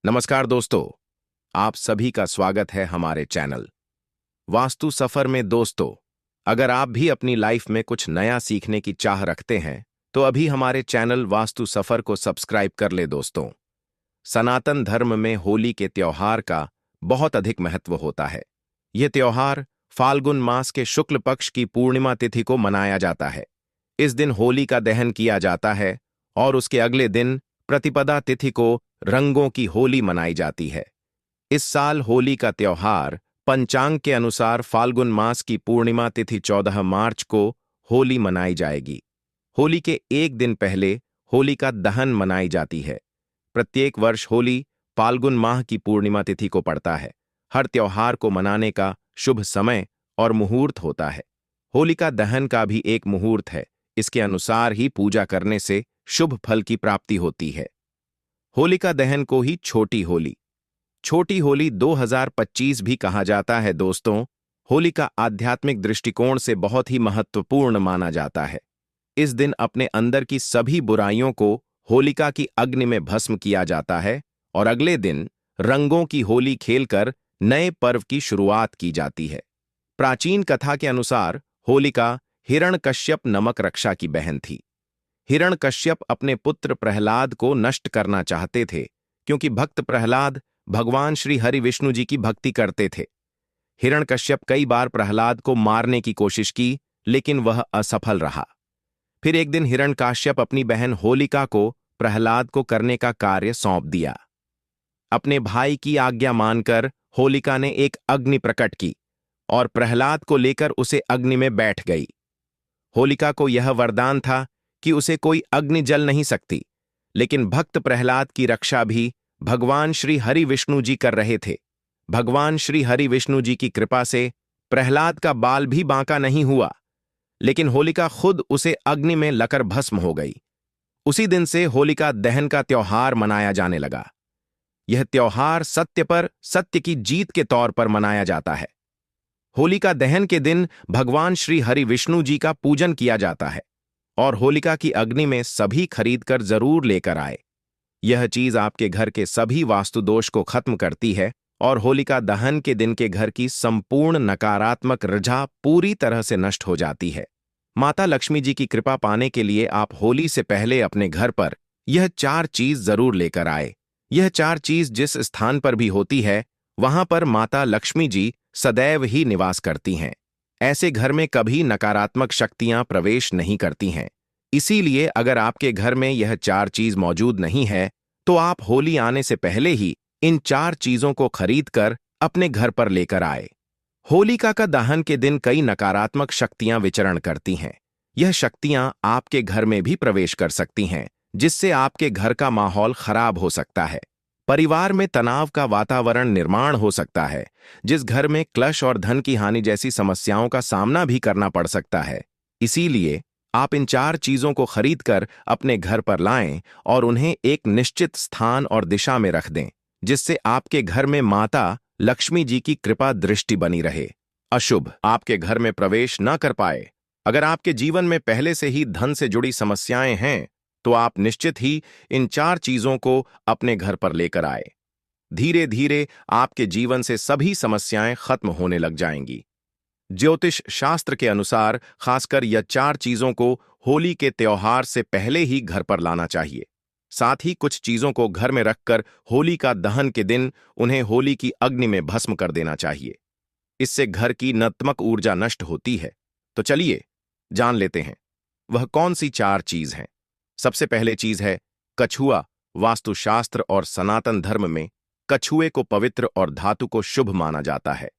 नमस्कार दोस्तों, आप सभी का स्वागत है हमारे चैनल वास्तु सफर में। दोस्तों, अगर आप भी अपनी लाइफ में कुछ नया सीखने की चाह रखते हैं तो अभी हमारे चैनल वास्तु सफर को सब्सक्राइब कर ले। दोस्तों, सनातन धर्म में होली के त्योहार का बहुत अधिक महत्व होता है। यह त्योहार फाल्गुन मास के शुक्ल पक्ष की पूर्णिमा तिथि को मनाया जाता है। इस दिन होली का दहन किया जाता है और उसके अगले दिन प्रतिपदा तिथि को रंगों की होली मनाई जाती है। इस साल होली का त्योहार पंचांग के अनुसार फाल्गुन मास की पूर्णिमा तिथि 14 मार्च को होली मनाई जाएगी। होली के एक दिन पहले होलिका दहन मनाई जाती है। प्रत्येक वर्ष होली फाल्गुन माह की पूर्णिमा तिथि को पड़ता है। हर त्योहार को मनाने का शुभ समय और मुहूर्त होता है। होलिका दहन का भी एक मुहूर्त है। इसके अनुसार ही पूजा करने से शुभ फल की प्राप्ति होती है। होलिका दहन को ही छोटी होली 2025 भी कहा जाता है। दोस्तों, होली का आध्यात्मिक दृष्टिकोण से बहुत ही महत्वपूर्ण माना जाता है। इस दिन अपने अंदर की सभी बुराइयों को होलिका की अग्नि में भस्म किया जाता है और अगले दिन रंगों की होली खेलकर नए पर्व की शुरुआत की जाती है। प्राचीन कथा के अनुसार होलिका हिरण्यकश्यप नमक रक्षा की बहन थी। हिरण्यकश्यप अपने पुत्र प्रहलाद को नष्ट करना चाहते थे क्योंकि भक्त प्रहलाद भगवान श्री हरि विष्णु जी की भक्ति करते थे। हिरण्यकश्यप कई बार प्रहलाद को मारने की कोशिश की, लेकिन वह असफल रहा। फिर एक दिन हिरण्यकश्यप अपनी बहन होलिका को प्रहलाद को करने का कार्य सौंप दिया। अपने भाई की आज्ञा मानकर होलिका ने एक अग्नि प्रकट की और प्रहलाद को लेकर उसे अग्नि में बैठ गई। होलिका को यह वरदान था कि उसे कोई अग्नि जल नहीं सकती, लेकिन भक्त प्रहलाद की रक्षा भी भगवान श्री हरि विष्णु जी कर रहे थे। भगवान श्री हरि विष्णु जी की कृपा से प्रहलाद का बाल भी बांका नहीं हुआ, लेकिन होलिका खुद उसे अग्नि में लकर भस्म हो गई। उसी दिन से होलिका दहन का त्योहार मनाया जाने लगा। यह त्योहार सत्य पर सत्य की जीत के तौर पर मनाया जाता है। होलिका दहन के दिन भगवान श्री हरि विष्णु जी का पूजन किया जाता है और होलिका की अग्नि में सभी खरीदकर जरूर लेकर आए। यह चीज आपके घर के सभी वास्तु दोष को खत्म करती है और होलिका दहन के दिन के घर की संपूर्ण नकारात्मक ऊर्जा पूरी तरह से नष्ट हो जाती है। माता लक्ष्मी जी की कृपा पाने के लिए आप होली से पहले अपने घर पर यह 4 चीज जरूर लेकर आए। यह 4 चीज जिस स्थान पर भी होती है, वहां पर माता लक्ष्मी जी सदैव ही निवास करती हैं। ऐसे घर में कभी नकारात्मक शक्तियां प्रवेश नहीं करती हैं। इसीलिए अगर आपके घर में यह 4 चीज मौजूद नहीं है तो आप होली आने से पहले ही इन 4 चीजों को खरीदकर अपने घर पर लेकर आए। होलिका का दहन के दिन कई नकारात्मक शक्तियां विचरण करती हैं। यह शक्तियां आपके घर में भी प्रवेश कर सकती हैं, जिससे आपके घर का माहौल खराब हो सकता है। परिवार में तनाव का वातावरण निर्माण हो सकता है, जिस घर में क्लश और धन की हानि जैसी समस्याओं का सामना भी करना पड़ सकता है। इसीलिए आप इन 4 चीजों को खरीदकर अपने घर पर लाएं और उन्हें एक निश्चित स्थान और दिशा में रख दें, जिससे आपके घर में माता लक्ष्मी जी की कृपा दृष्टि बनी रहे। अशुभ आपके घर में प्रवेश न कर पाए। अगर आपके जीवन में पहले से ही धन से जुड़ी समस्याएं हैं तो आप निश्चित ही इन 4 चीजों को अपने घर पर लेकर आए। धीरे धीरे आपके जीवन से सभी समस्याएं खत्म होने लग जाएंगी। ज्योतिष शास्त्र के अनुसार खासकर यह 4 चीजों को होली के त्योहार से पहले ही घर पर लाना चाहिए। साथ ही कुछ चीजों को घर में रखकर होली का दहन के दिन उन्हें होली की अग्नि में भस्म कर देना चाहिए। इससे घर की नकारात्मक ऊर्जा नष्ट होती है। तो चलिए जान लेते हैं वह कौन सी 4 चीज हैं। सबसे पहले चीज है कछुआ। वास्तुशास्त्र और सनातन धर्म में कछुए को पवित्र और धातु को शुभ माना जाता है।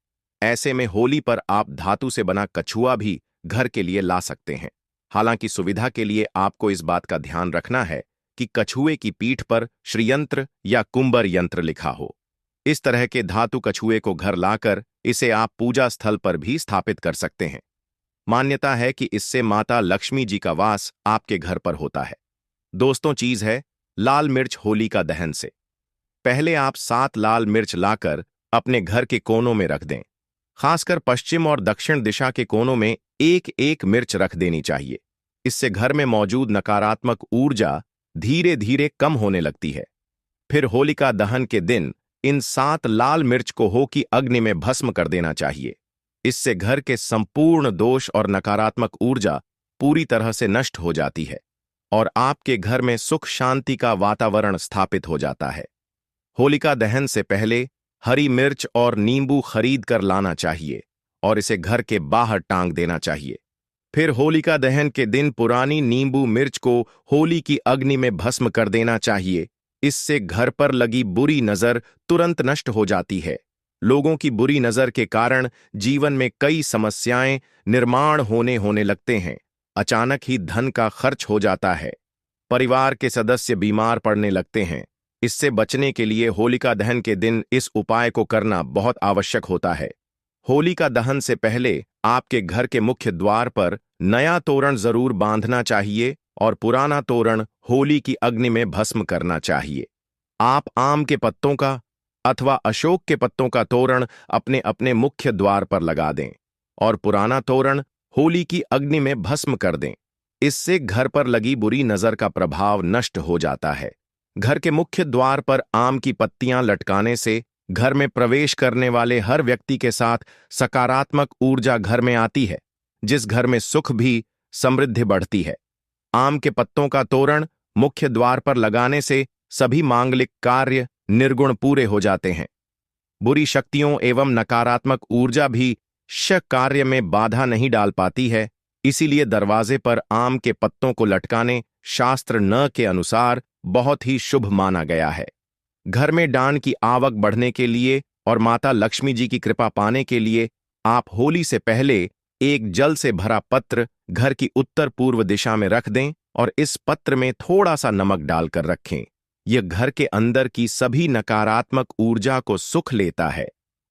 ऐसे में होली पर आप धातु से बना कछुआ भी घर के लिए ला सकते हैं। हालांकि सुविधा के लिए आपको इस बात का ध्यान रखना है कि कछुए की पीठ पर श्रीयंत्र या कुंभर यंत्र लिखा हो। इस तरह के धातु कछुए को घर लाकर इसे आप पूजा स्थल पर भी स्थापित कर सकते हैं। मान्यता है कि इससे माता लक्ष्मी जी का वास आपके घर पर होता है। दोस्तों, चीज है लाल मिर्च। होली का दहन से पहले आप 7 लाल मिर्च लाकर अपने घर के कोनों में रख दें। खासकर पश्चिम और दक्षिण दिशा के कोनों में एक एक मिर्च रख देनी चाहिए। इससे घर में मौजूद नकारात्मक ऊर्जा धीरे धीरे कम होने लगती है। फिर होलिका दहन के दिन इन 7 लाल मिर्च को हो की अग्नि में भस्म कर देना चाहिए। इससे घर के संपूर्ण दोष और नकारात्मक ऊर्जा पूरी तरह से नष्ट हो जाती है और आपके घर में सुख शांति का वातावरण स्थापित हो जाता है। होलिका दहन से पहले हरी मिर्च और नींबू खरीद कर लाना चाहिए और इसे घर के बाहर टांग देना चाहिए। फिर होलिका दहन के दिन पुरानी नींबू मिर्च को होली की अग्नि में भस्म कर देना चाहिए। इससे घर पर लगी बुरी नजर तुरंत नष्ट हो जाती है। लोगों की बुरी नजर के कारण जीवन में कई समस्याएं निर्माण होने लगते हैं। अचानक ही धन का खर्च हो जाता है। परिवार के सदस्य बीमार पड़ने लगते हैं। इससे बचने के लिए होलिका दहन के दिन इस उपाय को करना बहुत आवश्यक होता है। होलिका दहन से पहले आपके घर के मुख्य द्वार पर नया तोरण जरूर बांधना चाहिए और पुराना तोरण होली की अग्नि में भस्म करना चाहिए। आप आम के पत्तों का अथवा अशोक के पत्तों का तोरण अपने अपने मुख्य द्वार पर लगा दें और पुराना तोरण होली की अग्नि में भस्म कर दें। इससे घर पर लगी बुरी नजर का प्रभाव नष्ट हो जाता है। घर के मुख्य द्वार पर आम की पत्तियां लटकाने से घर में प्रवेश करने वाले हर व्यक्ति के साथ सकारात्मक ऊर्जा घर में आती है, जिस घर में सुख भी समृद्धि बढ़ती है। आम के पत्तों का तोरण मुख्य द्वार पर लगाने से सभी मांगलिक कार्य निर्गुण पूरे हो जाते हैं। बुरी शक्तियों एवं नकारात्मक ऊर्जा भी कार्य में बाधा नहीं डाल पाती है। इसीलिए दरवाजे पर आम के पत्तों को लटकाने शास्त्र न के अनुसार बहुत ही शुभ माना गया है। घर में दान की आवक बढ़ने के लिए और माता लक्ष्मी जी की कृपा पाने के लिए आप होली से पहले एक जल से भरा पत्र घर की उत्तर पूर्व दिशा में रख दें और इस पत्र में थोड़ा सा नमक डालकर रखें। यह घर के अंदर की सभी नकारात्मक ऊर्जा को सुख लेता है।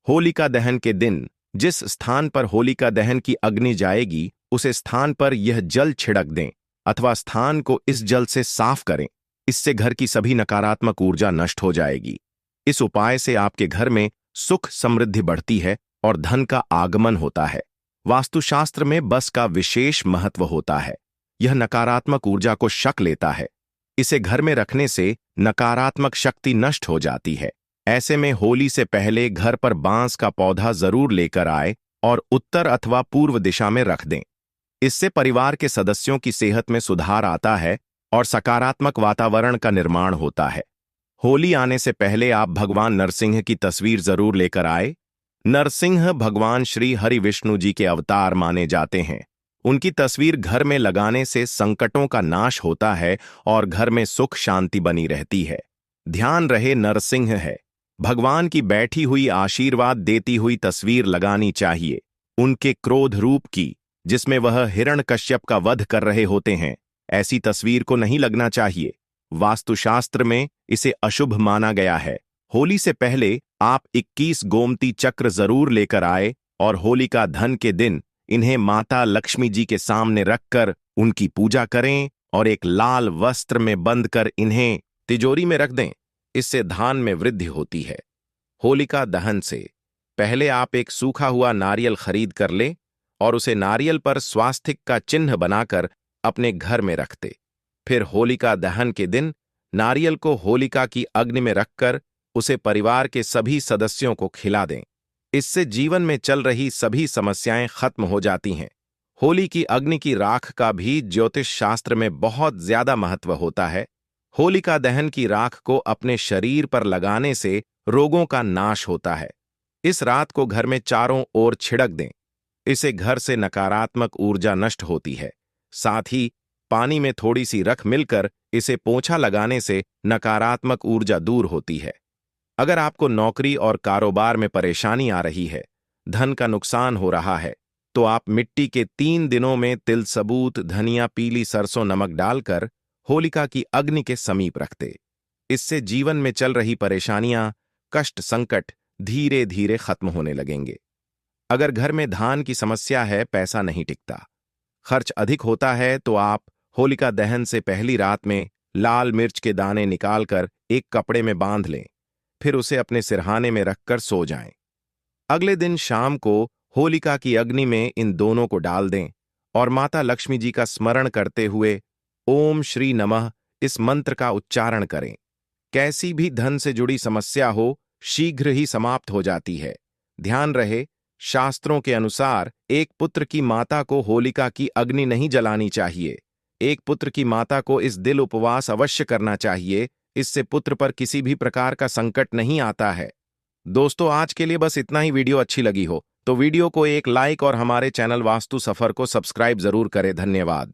होलिका दहन के दिन जिस स्थान पर होलिका दहन की अग्नि जाएगी उसे स्थान पर यह जल छिड़क दें अथवा स्थान को इस जल से साफ करें। इससे घर की सभी नकारात्मक ऊर्जा नष्ट हो जाएगी। इस उपाय से आपके घर में सुख समृद्धि बढ़ती है और धन का आगमन होता है। वास्तुशास्त्र में बस का विशेष महत्व होता है। यह नकारात्मक ऊर्जा को शक लेता है। इसे घर में रखने से नकारात्मक शक्ति नष्ट हो जाती है। ऐसे में होली से पहले घर पर बांस का पौधा जरूर लेकर आए और उत्तर अथवा पूर्व दिशा में रख दें। इससे परिवार के सदस्यों की सेहत में सुधार आता है और सकारात्मक वातावरण का निर्माण होता है। होली आने से पहले आप भगवान नरसिंह की तस्वीर जरूर लेकर आए। नरसिंह भगवान श्री हरि विष्णु जी के अवतार माने जाते हैं। उनकी तस्वीर घर में लगाने से संकटों का नाश होता है और घर में सुख शांति बनी रहती है। ध्यान रहे नरसिंह है। भगवान की बैठी हुई आशीर्वाद देती हुई तस्वीर लगानी चाहिए। उनके क्रोध रूप की, जिसमें वह हिरण्यकश्यप का वध कर रहे होते हैं, ऐसी तस्वीर को नहीं लगना चाहिए। वास्तुशास्त्र में इसे अशुभ माना गया है। होली से पहले आप 21 गोमती चक्र जरूर लेकर आए और होलिका दहन के दिन इन्हें माता लक्ष्मी जी के सामने रखकर उनकी पूजा करें और एक लाल वस्त्र में बंद कर इन्हें तिजोरी में रख दें। इससे धन में वृद्धि होती है। होलिका दहन से पहले आप एक सूखा हुआ नारियल खरीद कर लें और उसे नारियल पर स्वास्तिक का चिन्ह बनाकर अपने घर में रखते। फिर होलिका दहन के दिन नारियल को होलिका की अग्नि में रखकर उसे परिवार के सभी सदस्यों को खिला दें। इससे जीवन में चल रही सभी समस्याएं खत्म हो जाती हैं। होली की अग्नि की राख का भी ज्योतिष शास्त्र में बहुत ज्यादा महत्व होता है। होलिका दहन की राख को अपने शरीर पर लगाने से रोगों का नाश होता है। इस रात को घर में चारों ओर छिड़क दें। इससे घर से नकारात्मक ऊर्जा नष्ट होती है। साथ ही पानी में थोड़ी सी रख मिलकर इसे पोंछा लगाने से नकारात्मक ऊर्जा दूर होती है। अगर आपको नौकरी और कारोबार में परेशानी आ रही है, धन का नुकसान हो रहा है, तो आप मिट्टी के 3 दिनों में तिल सबूत, धनिया, पीली सरसों, नमक डालकर होलिका की अग्नि के समीप रखते। इससे जीवन में चल रही परेशानियां, कष्ट, संकट धीरे धीरे खत्म होने लगेंगे। अगर घर में धान की समस्या है, पैसा नहीं टिकता, खर्च अधिक होता है, तो आप होलिका दहन से पहली रात में लाल मिर्च के दाने निकालकर एक कपड़े में बांध लें। फिर उसे अपने सिरहाने में रखकर सो जाएं। अगले दिन शाम को होलिका की अग्नि में इन दोनों को डाल दें और माता लक्ष्मी जी का स्मरण करते हुए ओम श्री नमः इस मंत्र का उच्चारण करें। कैसी भी धन से जुड़ी समस्या हो, शीघ्र ही समाप्त हो जाती है। ध्यान रहे, शास्त्रों के अनुसार एक पुत्र की माता को होलिका की अग्नि नहीं जलानी चाहिए। एक पुत्र की माता को इस दिल उपवास अवश्य करना चाहिए, इससे पुत्र पर किसी भी प्रकार का संकट नहीं आता है। दोस्तों, आज के लिए बस इतना ही। वीडियो अच्छी लगी हो तो वीडियो को एक लाइक और हमारे चैनल वास्तु सफर को सब्सक्राइब जरूर करें। धन्यवाद।